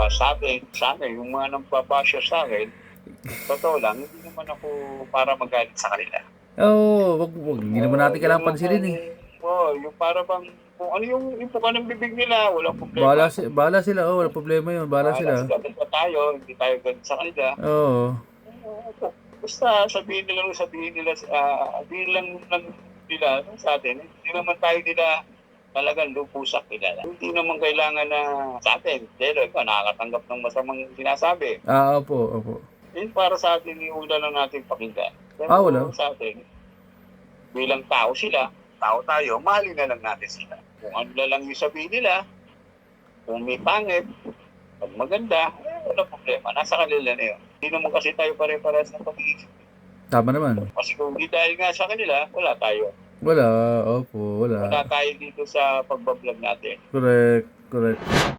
sa akin, yung mga nambabasya sa akin, totoo lang, hindi naman ako para magalit sa kanila. Oo, wag hindi naman natin kailangan pansinin eh. Yung para bang, kung ano yung ipukan ng bibig nila, walang problema. Bahala sila, oh, wala problema yun, bahala Bahala sila. sila, basta tayo, hindi tayo galit sa kanila. Oo, Basta sabihin lang nila sa atin, hindi naman tayo nila talagang lupusak kilala. Hindi naman kailangan na sa atin, pero ikaw nakakatanggap ng masamang sinasabi. opo, opo. Yun para sa atin, yung una lang natin pakinggan. Wala. Pero sa atin, bilang tao sila, tao tayo, mahalin na lang natin sila. Kung ano na lang yung sabihin nila, kung may pangit, pag maganda, wala problema. Nasa kanila na yun. Hindi naman kasi tayo pare-parehas ng pag-iisip. Tama naman. Kasi kung hindi dahil nga sa kanila, wala tayo. Wala, opo, Wala wala. tayo dito sa pagbablog natin. Correct, correct.